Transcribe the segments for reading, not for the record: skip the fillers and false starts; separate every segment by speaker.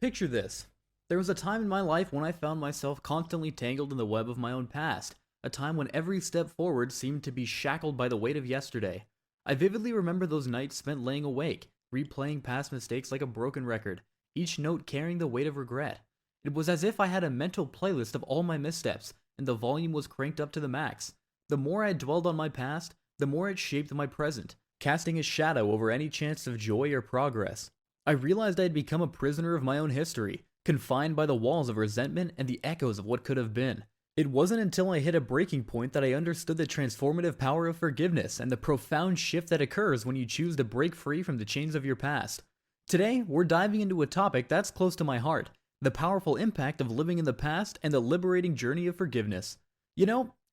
Speaker 1: Picture this. There was a time in my life when I found myself constantly tangled in the web of my own past, a time when every step forward seemed to be shackled by the weight of yesterday. I vividly remember those nights spent laying awake, replaying past mistakes like a broken record, each note carrying the weight of regret. It was as if I had a mental playlist of all my missteps, and the volume was cranked up to the max. The more I dwelled on my past, the more it shaped my present, casting a shadow over any chance of joy or progress. I realized I had become a prisoner of my own history, confined by the walls of resentment and the echoes of what could have been. It wasn't until I hit a breaking point that I understood the transformative power of forgiveness and the profound shift that occurs when you choose to break free from the chains of your past. Today, we're diving into a topic that's close to my heart: the powerful impact of living in the past and the liberating journey of forgiveness.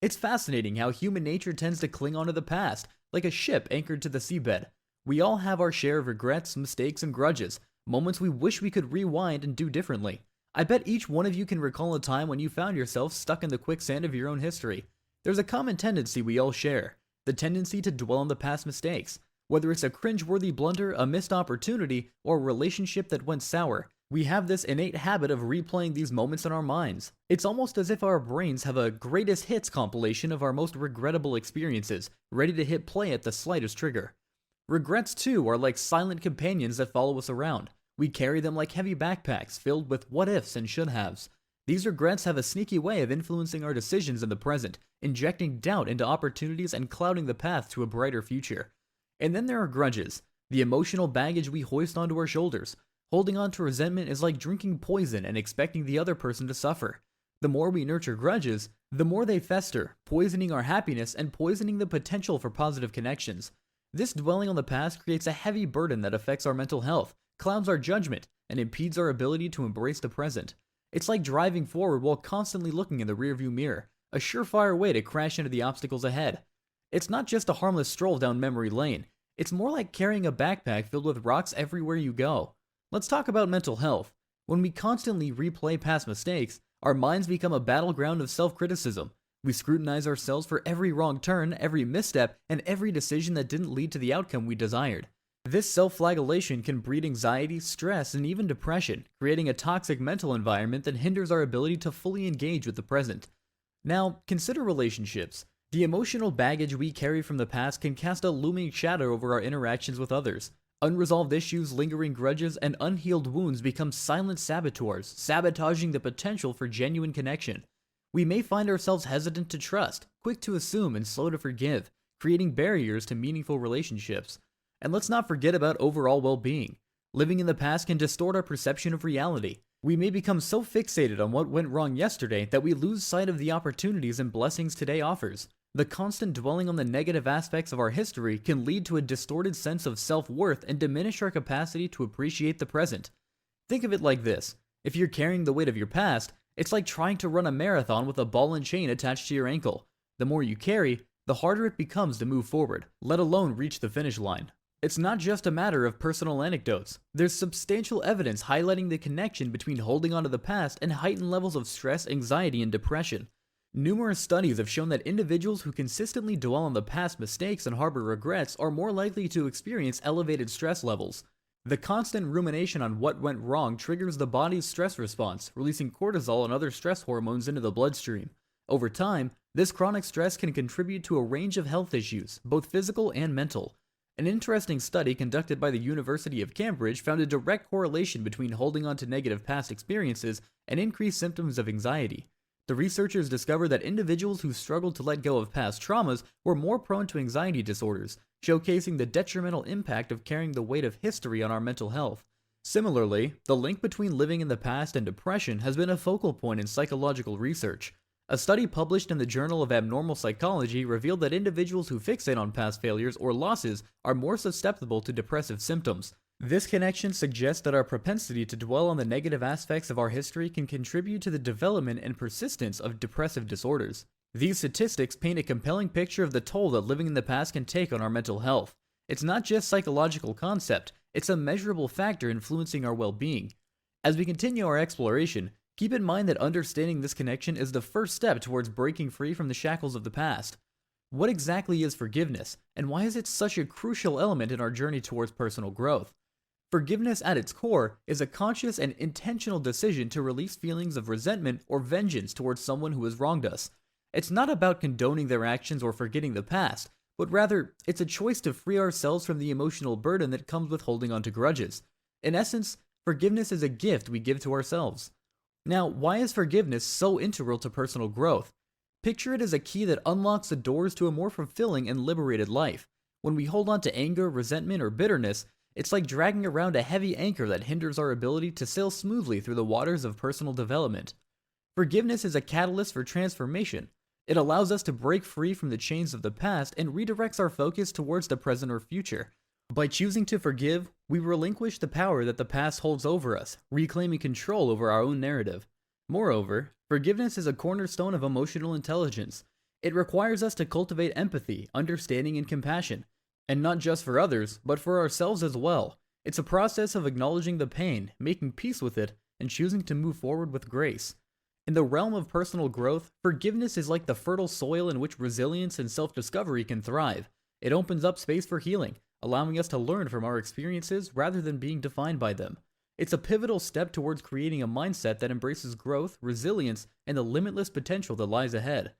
Speaker 1: It's fascinating how human nature tends to cling onto the past, like a ship anchored to the seabed. We all have our share of regrets, mistakes, and grudges, moments we wish we could rewind and do differently. I bet each one of you can recall a time when you found yourself stuck in the quicksand of your own history. There's a common tendency we all share: the tendency to dwell on the past mistakes. Whether it's a cringeworthy blunder, a missed opportunity, or a relationship that went sour, we have this innate habit of replaying these moments in our minds. It's almost as if our brains have a greatest hits compilation of our most regrettable experiences, ready to hit play at the slightest trigger. Regrets, too, are like silent companions that follow us around. We carry them like heavy backpacks filled with what-ifs and should-haves. These regrets have a sneaky way of influencing our decisions in the present, injecting doubt into opportunities and clouding the path to a brighter future. And then there are grudges, the emotional baggage we hoist onto our shoulders. Holding on to resentment is like drinking poison and expecting the other person to suffer. The more we nurture grudges, the more they fester, poisoning our happiness and poisoning the potential for positive connections. This dwelling on the past creates a heavy burden that affects our mental health, clouds our judgment, and impedes our ability to embrace the present. It's like driving forward while constantly looking in the rearview mirror, a surefire way to crash into the obstacles ahead. It's not just a harmless stroll down memory lane, it's more like carrying a backpack filled with rocks everywhere you go. Let's talk about mental health. When we constantly replay past mistakes, our minds become a battleground of self-criticism. We scrutinize ourselves for every wrong turn, every misstep, and every decision that didn't lead to the outcome we desired. This self-flagellation can breed anxiety, stress, and even depression, creating a toxic mental environment that hinders our ability to fully engage with the present. Now, consider relationships. The emotional baggage we carry from the past can cast a looming shadow over our interactions with others. Unresolved issues, lingering grudges, and unhealed wounds become silent saboteurs, sabotaging the potential for genuine connection. We may find ourselves hesitant to trust, quick to assume, and slow to forgive, creating barriers to meaningful relationships. And let's not forget about overall well-being. Living in the past can distort our perception of reality. We may become so fixated on what went wrong yesterday that we lose sight of the opportunities and blessings today offers. The constant dwelling on the negative aspects of our history can lead to a distorted sense of self-worth and diminish our capacity to appreciate the present. Think of it like this: if you're carrying the weight of your past, it's like trying to run a marathon with a ball and chain attached to your ankle. The more you carry, the harder it becomes to move forward, let alone reach the finish line. It's not just a matter of personal anecdotes. There's substantial evidence highlighting the connection between holding on to the past and heightened levels of stress, anxiety, and depression. Numerous studies have shown that individuals who consistently dwell on the past mistakes and harbor regrets are more likely to experience elevated stress levels. The constant rumination on what went wrong triggers the body's stress response, releasing cortisol and other stress hormones into the bloodstream. Over time, this chronic stress can contribute to a range of health issues, both physical and mental. An interesting study conducted by the University of Cambridge found a direct correlation between holding on to negative past experiences and increased symptoms of anxiety. The researchers discovered that individuals who struggled to let go of past traumas were more prone to anxiety disorders, showcasing the detrimental impact of carrying the weight of history on our mental health. Similarly, the link between living in the past and depression has been a focal point in psychological research. A study published in the Journal of Abnormal Psychology revealed that individuals who fixate on past failures or losses are more susceptible to depressive symptoms. This connection suggests that our propensity to dwell on the negative aspects of our history can contribute to the development and persistence of depressive disorders. These statistics paint a compelling picture of the toll that living in the past can take on our mental health. It's not just a psychological concept, it's a measurable factor influencing our well-being. As we continue our exploration, keep in mind that understanding this connection is the first step towards breaking free from the shackles of the past. What exactly is forgiveness, and why is it such a crucial element in our journey towards personal growth? Forgiveness at its core is a conscious and intentional decision to release feelings of resentment or vengeance towards someone who has wronged us. It's not about condoning their actions or forgetting the past, but rather, it's a choice to free ourselves from the emotional burden that comes with holding on to grudges. In essence, forgiveness is a gift we give to ourselves. Now, why is forgiveness so integral to personal growth? Picture it as a key that unlocks the doors to a more fulfilling and liberated life. When we hold on to anger, resentment, or bitterness, it's like dragging around a heavy anchor that hinders our ability to sail smoothly through the waters of personal development. Forgiveness is a catalyst for transformation. It allows us to break free from the chains of the past and redirects our focus towards the present or future. By choosing to forgive, we relinquish the power that the past holds over us, reclaiming control over our own narrative. Moreover, forgiveness is a cornerstone of emotional intelligence. It requires us to cultivate empathy, understanding, and compassion, and not just for others, but for ourselves as well. It's a process of acknowledging the pain, making peace with it, and choosing to move forward with grace. In the realm of personal growth, forgiveness is like the fertile soil in which resilience and self-discovery can thrive. It opens up space for healing, allowing us to learn from our experiences rather than being defined by them. It's a pivotal step towards creating a mindset that embraces growth, resilience, and the limitless potential that lies ahead.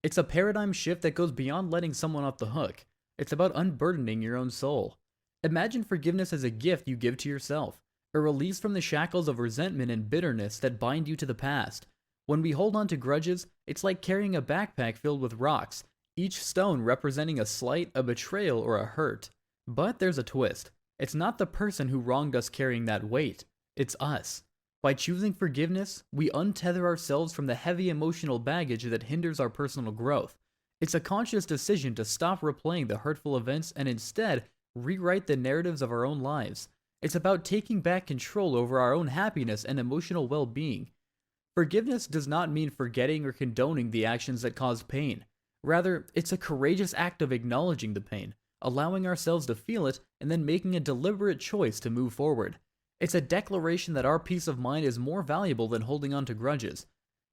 Speaker 1: It's a paradigm shift that goes beyond letting someone off the hook. It's about unburdening your own soul. Imagine forgiveness as a gift you give to yourself, a release from the shackles of resentment and bitterness that bind you to the past. When we hold on to grudges, it's like carrying a backpack filled with rocks, each stone representing a slight, a betrayal, or a hurt. But there's a twist. It's not the person who wronged us carrying that weight. It's us. By choosing forgiveness, we untether ourselves from the heavy emotional baggage that hinders our personal growth. It's a conscious decision to stop replaying the hurtful events and instead rewrite the narratives of our own lives. It's about taking back control over our own happiness and emotional well-being. Forgiveness does not mean forgetting or condoning the actions that cause pain. Rather, it's a courageous act of acknowledging the pain, allowing ourselves to feel it, and then making a deliberate choice to move forward. It's a declaration that our peace of mind is more valuable than holding on to grudges.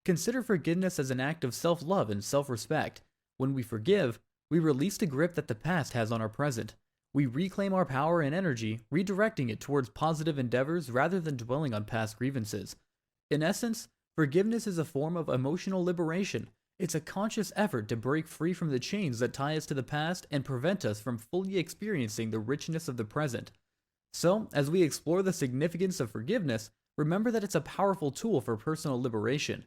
Speaker 1: Consider forgiveness as an act of self-love and self-respect. When we forgive, we release the grip that the past has on our present. We reclaim our power and energy, redirecting it towards positive endeavors rather than dwelling on past grievances. In essence, forgiveness is a form of emotional liberation. It's a conscious effort to break free from the chains that tie us to the past and prevent us from fully experiencing the richness of the present. So, as we explore the significance of forgiveness, remember that it's a powerful tool for personal liberation.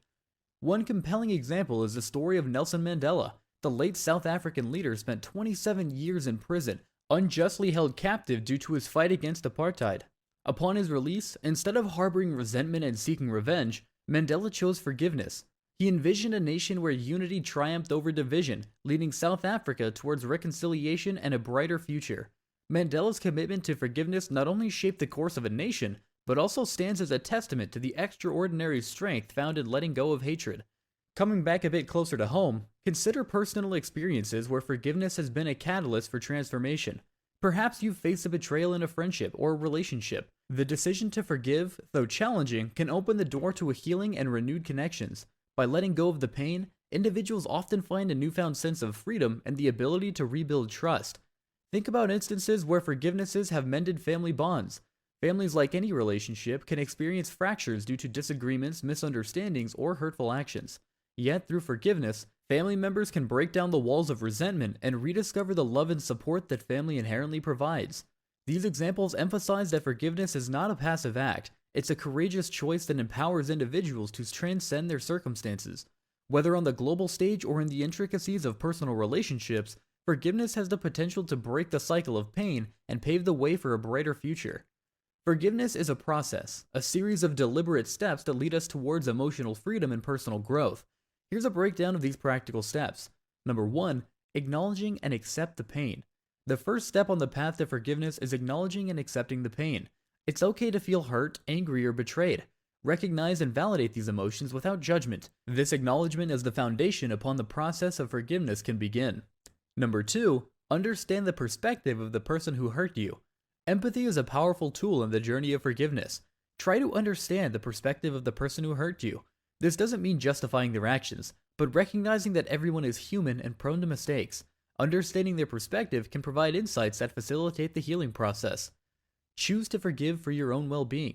Speaker 1: One compelling example is the story of Nelson Mandela. The late South African leader spent 27 years in prison, unjustly held captive due to his fight against apartheid. Upon his release, instead of harboring resentment and seeking revenge, Mandela chose forgiveness. He envisioned a nation where unity triumphed over division, leading South Africa towards reconciliation and a brighter future. Mandela's commitment to forgiveness not only shaped the course of a nation, but also stands as a testament to the extraordinary strength found in letting go of hatred. Coming back a bit closer to home, consider personal experiences where forgiveness has been a catalyst for transformation. Perhaps you've faced a betrayal in a friendship or a relationship. The decision to forgive, though challenging, can open the door to a healing and renewed connections. By letting go of the pain, individuals often find a newfound sense of freedom and the ability to rebuild trust. Think about instances where forgivenesses have mended family bonds. Families, like any relationship, can experience fractures due to disagreements, misunderstandings, or hurtful actions. Yet, through forgiveness, family members can break down the walls of resentment and rediscover the love and support that family inherently provides. These examples emphasize that forgiveness is not a passive act. It's a courageous choice that empowers individuals to transcend their circumstances. Whether on the global stage or in the intricacies of personal relationships, forgiveness has the potential to break the cycle of pain and pave the way for a brighter future. Forgiveness is a process, a series of deliberate steps that lead us towards emotional freedom and personal growth. Here's a breakdown of these practical steps. Number 1, acknowledging and accept the pain. The first step on the path to forgiveness is acknowledging and accepting the pain. It's okay to feel hurt, angry, or betrayed. Recognize and validate these emotions without judgment. This acknowledgement is the foundation upon the process of forgiveness can begin. Number 2, understand the perspective of the person who hurt you. Empathy is a powerful tool in the journey of forgiveness. Try to understand the perspective of the person who hurt you. This doesn't mean justifying their actions, but recognizing that everyone is human and prone to mistakes. Understanding their perspective can provide insights that facilitate the healing process. Choose to forgive for your own well-being.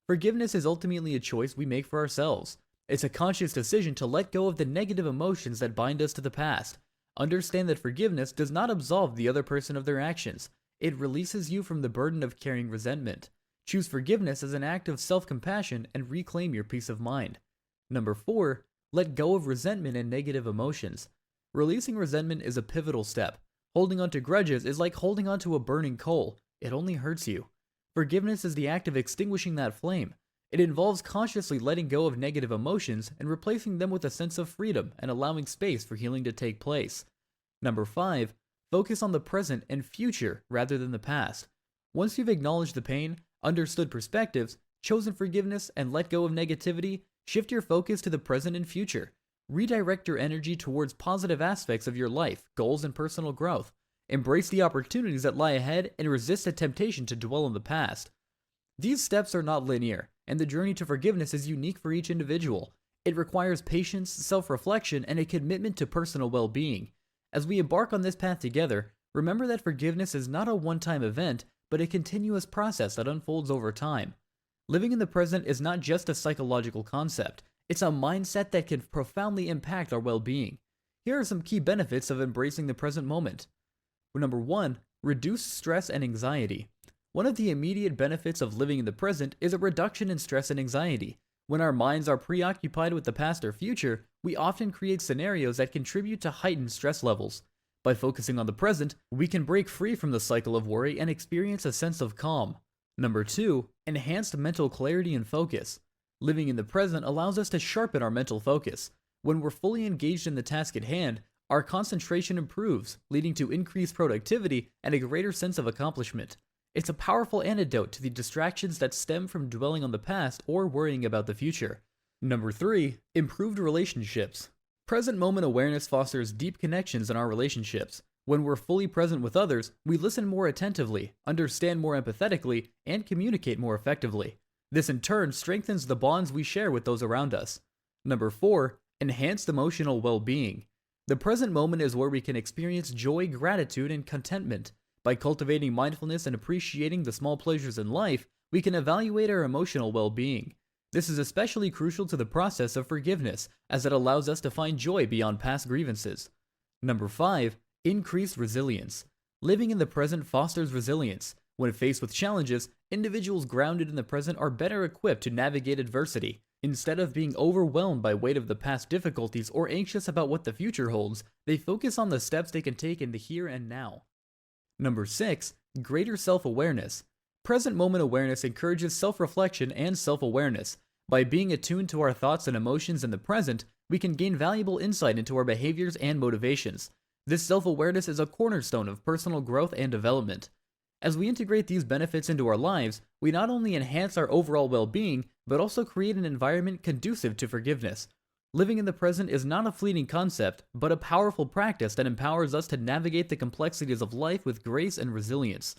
Speaker 1: Forgiveness is ultimately a choice we make for ourselves. It's a conscious decision to let go of the negative emotions that bind us to the past. Understand that forgiveness does not absolve the other person of their actions. It releases you from the burden of carrying resentment. Choose forgiveness as an act of self-compassion and reclaim your peace of mind. Number 4, let go of resentment and negative emotions. Releasing resentment is a pivotal step. Holding on to grudges is like holding on to a burning coal. It only hurts you. Forgiveness is the act of extinguishing that flame. It involves consciously letting go of negative emotions and replacing them with a sense of freedom and allowing space for healing to take place. Number 5, focus on the present and future rather than the past. Once you've acknowledged the pain, understood perspectives, chosen forgiveness, and let go of negativity, shift your focus to the present and future. Redirect your energy towards positive aspects of your life, goals, and personal growth. Embrace the opportunities that lie ahead and resist the temptation to dwell on the past. These steps are not linear, and the journey to forgiveness is unique for each individual. It requires patience, self-reflection, and a commitment to personal well-being. As we embark on this path together, remember that forgiveness is not a one-time event, but a continuous process that unfolds over time. Living in the present is not just a psychological concept, it's a mindset that can profoundly impact our well-being. Here are some key benefits of embracing the present moment. Number 1, reduce stress and anxiety. One of the immediate benefits of living in the present is a reduction in stress and anxiety. When our minds are preoccupied with the past or future, we often create scenarios that contribute to heightened stress levels. By focusing on the present, we can break free from the cycle of worry and experience a sense of calm. Number 2, enhanced mental clarity and focus. Living in the present allows us to sharpen our mental focus. When we're fully engaged in the task at hand, our concentration improves, leading to increased productivity and a greater sense of accomplishment. It's a powerful antidote to the distractions that stem from dwelling on the past or worrying about the future. Number 3, improved relationships. Present moment awareness fosters deep connections in our relationships. When we're fully present with others, we listen more attentively, understand more empathetically, and communicate more effectively. This in turn strengthens the bonds we share with those around us. Number 4, enhanced emotional well-being. The present moment is where we can experience joy, gratitude, and contentment. By cultivating mindfulness and appreciating the small pleasures in life, we can evaluate our emotional well-being. This is especially crucial to the process of forgiveness, as it allows us to find joy beyond past grievances. Number 5, increased resilience. Living in the present fosters resilience. When faced with challenges, individuals grounded in the present are better equipped to navigate adversity. Instead of being overwhelmed by weight of the past difficulties or anxious about what the future holds, they focus on the steps they can take in the here and now. Number 6, greater self-awareness. Present moment awareness encourages self-reflection and self-awareness. By being attuned to our thoughts and emotions in the present, we can gain valuable insight into our behaviors and motivations. This self-awareness is a cornerstone of personal growth and development. As we integrate these benefits into our lives, we not only enhance our overall well-being, but also create an environment conducive to forgiveness. Living in the present is not a fleeting concept, but a powerful practice that empowers us to navigate the complexities of life with grace and resilience.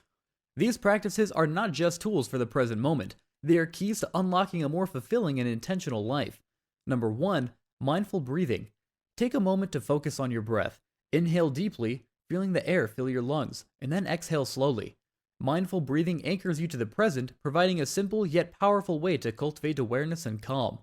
Speaker 1: These practices are not just tools for the present moment, they are keys to unlocking a more fulfilling and intentional life. Number 1, mindful breathing. Take a moment to focus on your breath. Inhale deeply, feeling the air fill your lungs, and then exhale slowly. Mindful breathing anchors you to the present, providing a simple yet powerful way to cultivate awareness and calm.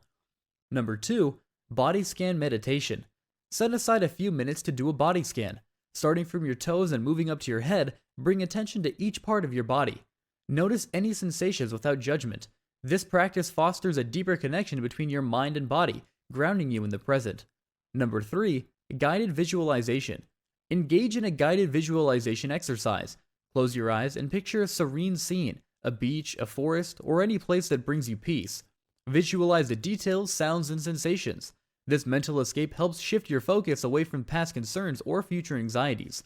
Speaker 1: Number 2, body scan meditation. Set aside a few minutes to do a body scan. Starting from your toes and moving up to your head, bring attention to each part of your body. Notice any sensations without judgment. This practice fosters a deeper connection between your mind and body, grounding you in the present. Number 3, guided visualization. Engage in a guided visualization exercise. Close your eyes and picture a serene scene, a beach, a forest, or any place that brings you peace. Visualize the details, sounds, and sensations. This mental escape helps shift your focus away from past concerns or future anxieties.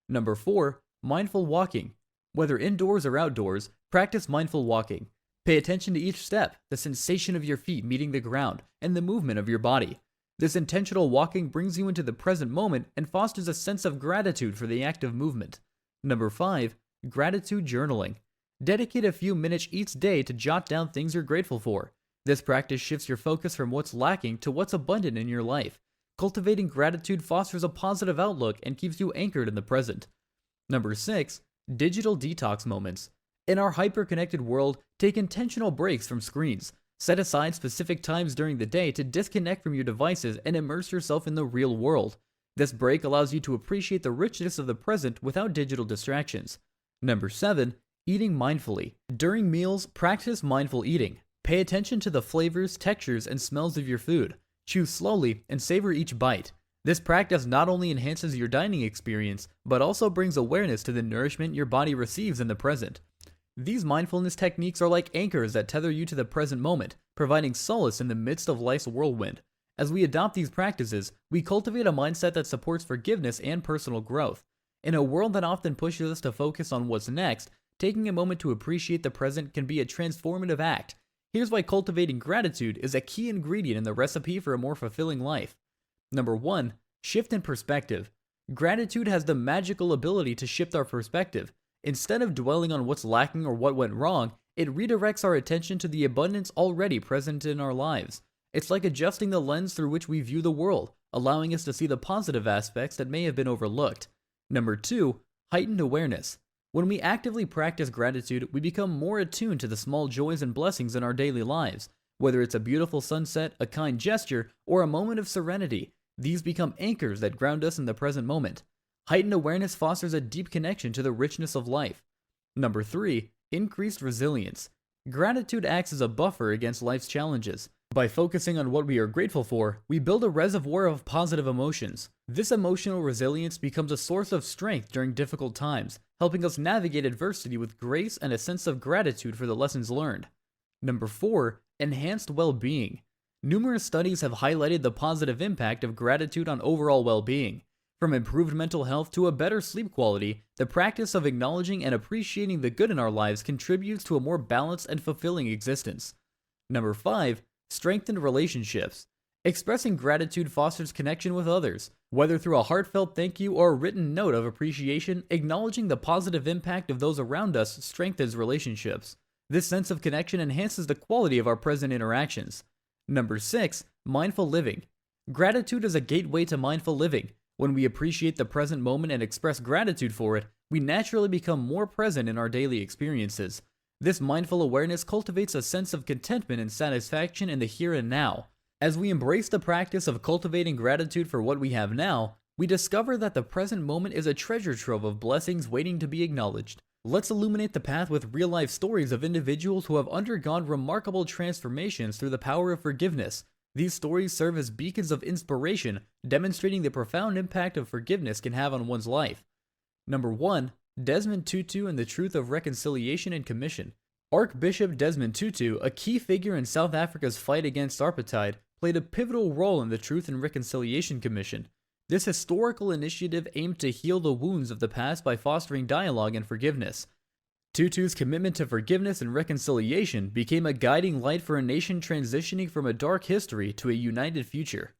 Speaker 1: Number 4, mindful walking. Whether indoors or outdoors, practice mindful walking. Pay attention to each step, the sensation of your feet meeting the ground, and the movement of your body. This intentional walking brings you into the present moment and fosters a sense of gratitude for the act of movement. Number 5, gratitude journaling. Dedicate a few minutes each day to jot down things you're grateful for. This practice shifts your focus from what's lacking to what's abundant in your life. Cultivating gratitude fosters a positive outlook and keeps you anchored in the present. Number 6, digital detox moments. In our hyper-connected world, take intentional breaks from screens. Set aside specific times during the day to disconnect from your devices and immerse yourself in the real world. This break allows you to appreciate the richness of the present without digital distractions. Number 7. Eating mindfully. During meals, practice mindful eating. Pay attention to the flavors, textures, and smells of your food. Chew slowly and savor each bite. This practice not only enhances your dining experience, but also brings awareness to the nourishment your body receives in the present. These mindfulness techniques are like anchors that tether you to the present moment, providing solace in the midst of life's whirlwind. As we adopt these practices, we cultivate a mindset that supports forgiveness and personal growth. In a world that often pushes us to focus on what's next, taking a moment to appreciate the present can be a transformative act. Here's why cultivating gratitude is a key ingredient in the recipe for a more fulfilling life. Number 1. Shift in perspective. Gratitude has the magical ability to shift our perspective. Instead of dwelling on what's lacking or what went wrong, it redirects our attention to the abundance already present in our lives. It's like adjusting the lens through which we view the world, allowing us to see the positive aspects that may have been overlooked. Number 2. Heightened awareness. When we actively practice gratitude, we become more attuned to the small joys and blessings in our daily lives. Whether it's a beautiful sunset, a kind gesture, or a moment of serenity, these become anchors that ground us in the present moment. Heightened awareness fosters a deep connection to the richness of life. Number 3. Increased resilience. Gratitude acts as a buffer against life's challenges. By focusing on what we are grateful for, we build a reservoir of positive emotions. This emotional resilience becomes a source of strength during difficult times, helping us navigate adversity with grace and a sense of gratitude for the lessons learned. Number 4. Enhanced well-being. Numerous studies have highlighted the positive impact of gratitude on overall well-being. From improved mental health to a better sleep quality, the practice of acknowledging and appreciating the good in our lives contributes to a more balanced and fulfilling existence. Number 5. Strengthened relationships. Expressing gratitude fosters connection with others. Whether through a heartfelt thank you or a written note of appreciation, acknowledging the positive impact of those around us strengthens relationships. This sense of connection enhances the quality of our present interactions. Number 6. Mindful living. Gratitude is a gateway to mindful living. When we appreciate the present moment and express gratitude for it, we naturally become more present in our daily experiences. This mindful awareness cultivates a sense of contentment and satisfaction in the here and now. As we embrace the practice of cultivating gratitude for what we have now, we discover that the present moment is a treasure trove of blessings waiting to be acknowledged. Let's illuminate the path with real-life stories of individuals who have undergone remarkable transformations through the power of forgiveness. These stories serve as beacons of inspiration, demonstrating the profound impact of forgiveness can have on one's life. Number 1. Desmond Tutu and the Truth of Reconciliation and Commission. Archbishop Desmond Tutu, a key figure in South Africa's fight against apartheid, played a pivotal role in the Truth and Reconciliation Commission. This historical initiative aimed to heal the wounds of the past by fostering dialogue and forgiveness. Tutu's commitment to forgiveness and reconciliation became a guiding light for a nation transitioning from a dark history to a united future.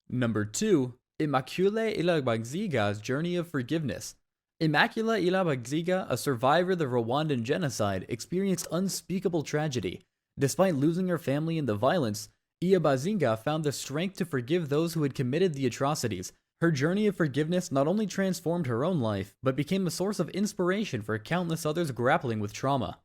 Speaker 1: Number 2. Immaculée Ilibagiziga's Journey of Forgiveness. Immaculée Ilibagiziga, a survivor of the Rwandan genocide, experienced unspeakable tragedy. Despite losing her family in the violence, Ilibagiziga found the strength to forgive those who had committed the atrocities. Her journey of forgiveness not only transformed her own life, but became a source of inspiration for countless others grappling with trauma.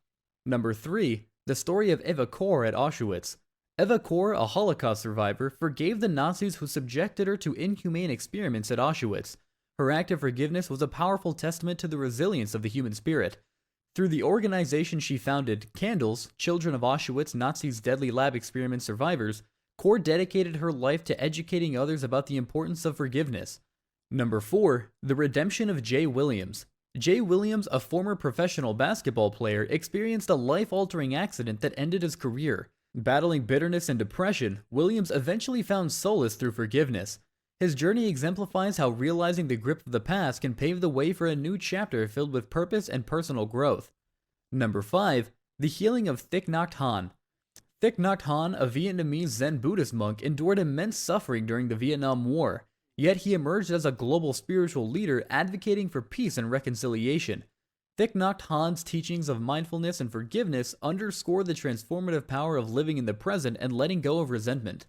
Speaker 1: Number 3. The story of Eva Kor at Auschwitz. Eva Kor, a Holocaust survivor, forgave the Nazis who subjected her to inhumane experiments at Auschwitz. Her act of forgiveness was a powerful testament to the resilience of the human spirit. Through the organization she founded, Candles, Children of Auschwitz Nazis' Deadly Lab Experiment Survivors, Kor dedicated her life to educating others about the importance of forgiveness. Number 4. The Redemption of Jay Williams. Jay Williams, a former professional basketball player, experienced a life-altering accident that ended his career. Battling bitterness and depression, Williams eventually found solace through forgiveness. His journey exemplifies how realizing the grip of the past can pave the way for a new chapter filled with purpose and personal growth. Number 5. The Healing of Thich Nhat Hanh. Thich Nhat Hanh, a Vietnamese Zen Buddhist monk, endured immense suffering during the Vietnam War, yet he emerged as a global spiritual leader advocating for peace and reconciliation. Thich Nhat Hanh's teachings of mindfulness and forgiveness underscore the transformative power of living in the present and letting go of resentment.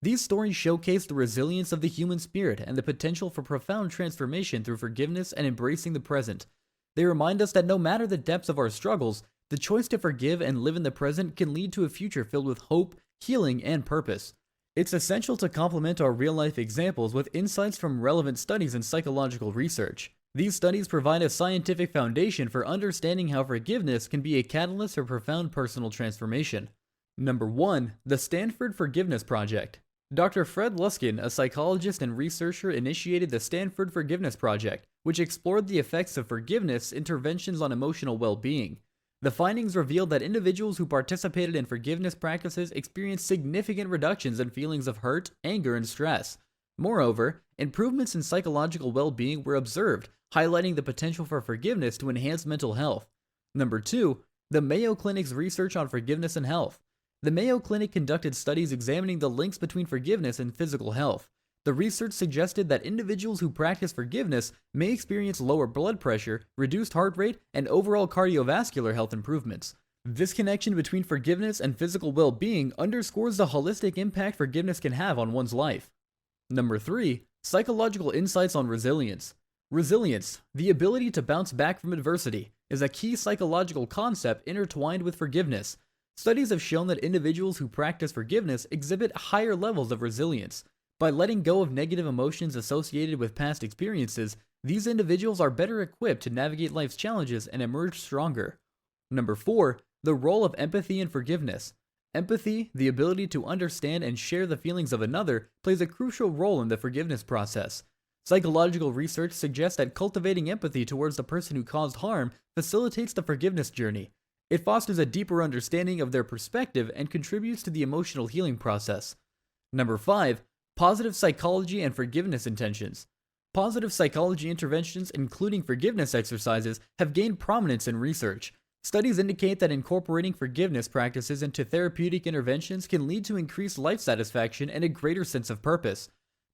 Speaker 1: These stories showcase the resilience of the human spirit and the potential for profound transformation through forgiveness and embracing the present. They remind us that no matter the depths of our struggles, The choice to forgive and live in the present can lead to a future filled with hope, healing, and purpose. It's essential to complement our real-life examples with insights from relevant studies and psychological research. These studies provide a scientific foundation for understanding how forgiveness can be a catalyst for profound personal transformation. Number 1. The Stanford Forgiveness Project. Dr. Fred Luskin, a psychologist and researcher, initiated the Stanford Forgiveness Project, which explored the effects of forgiveness interventions on emotional well-being. The findings revealed that individuals who participated in forgiveness practices experienced significant reductions in feelings of hurt, anger, and stress. Moreover, improvements in psychological well-being were observed, highlighting the potential for forgiveness to enhance mental health. Number 2. The Mayo Clinic's research on forgiveness and health. The Mayo Clinic conducted studies examining the links between forgiveness and physical health. The research suggested that individuals who practice forgiveness may experience lower blood pressure, reduced heart rate, and overall cardiovascular health improvements. This connection between forgiveness and physical well-being underscores the holistic impact forgiveness can have on one's life. Number 3. Psychological insights on resilience. Resilience, the ability to bounce back from adversity, is a key psychological concept intertwined with forgiveness. Studies have shown that individuals who practice forgiveness exhibit higher levels of resilience. By letting go of negative emotions associated with past experiences, these individuals are better equipped to navigate life's challenges and emerge stronger. Number 4. The role of empathy and forgiveness. Empathy, the ability to understand and share the feelings of another, plays a crucial role in the forgiveness process. Psychological research suggests that cultivating empathy towards the person who caused harm facilitates the forgiveness journey. It fosters a deeper understanding of their perspective and contributes to the emotional healing process. Number 5. Positive psychology and forgiveness intentions. Positive psychology interventions, including forgiveness exercises, have gained prominence in research. Studies indicate that incorporating forgiveness practices into therapeutic interventions can lead to increased life satisfaction and a greater sense of purpose.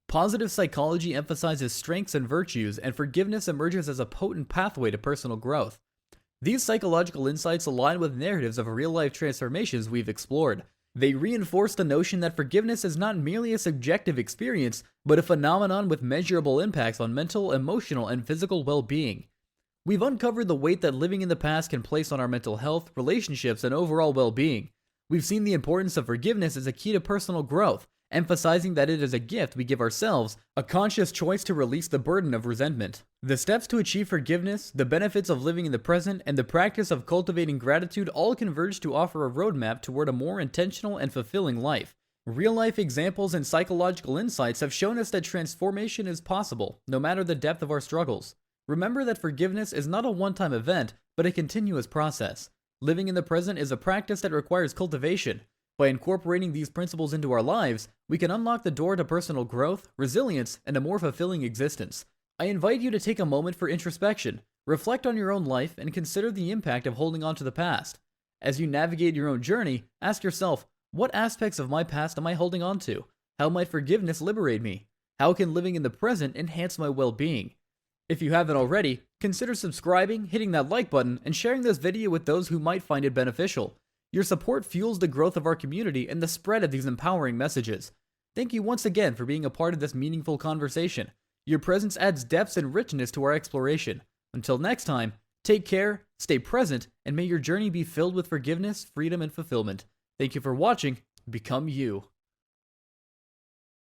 Speaker 1: Positive psychology emphasizes strengths and virtues, and forgiveness emerges as a potent pathway to personal growth. These psychological insights align with narratives of real-life transformations we've explored. They reinforce the notion that forgiveness is not merely a subjective experience, but a phenomenon with measurable impacts on mental, emotional, and physical well-being. We've uncovered the weight that living in the past can place on our mental health, relationships, and overall well-being. We've seen the importance of forgiveness as a key to personal growth, emphasizing that it is a gift we give ourselves, a conscious choice to release the burden of resentment. The steps to achieve forgiveness, the benefits of living in the present, and the practice of cultivating gratitude all converge to offer a roadmap toward a more intentional and fulfilling life. Real-life examples and psychological insights have shown us that transformation is possible, no matter the depth of our struggles. Remember that forgiveness is not a one-time event, but a continuous process. Living in the present is a practice that requires cultivation. By incorporating these principles into our lives, we can unlock the door to personal growth, resilience, and a more fulfilling existence. I invite you to take a moment for introspection, reflect on your own life, and consider the impact of holding on to the past. As you navigate your own journey, ask yourself, what aspects of my past am I holding on to? How might forgiveness liberate me? How can living in the present enhance my well-being? If you haven't already, consider subscribing, hitting that like button, and sharing this video with those who might find it beneficial. Your support fuels the growth of our community and the spread of these empowering messages. Thank you once again for being a part of this meaningful conversation. Your presence adds depth and richness to our exploration. Until next time, take care, stay present, and may your journey be filled with forgiveness, freedom, and fulfillment. Thank you for watching. Become you.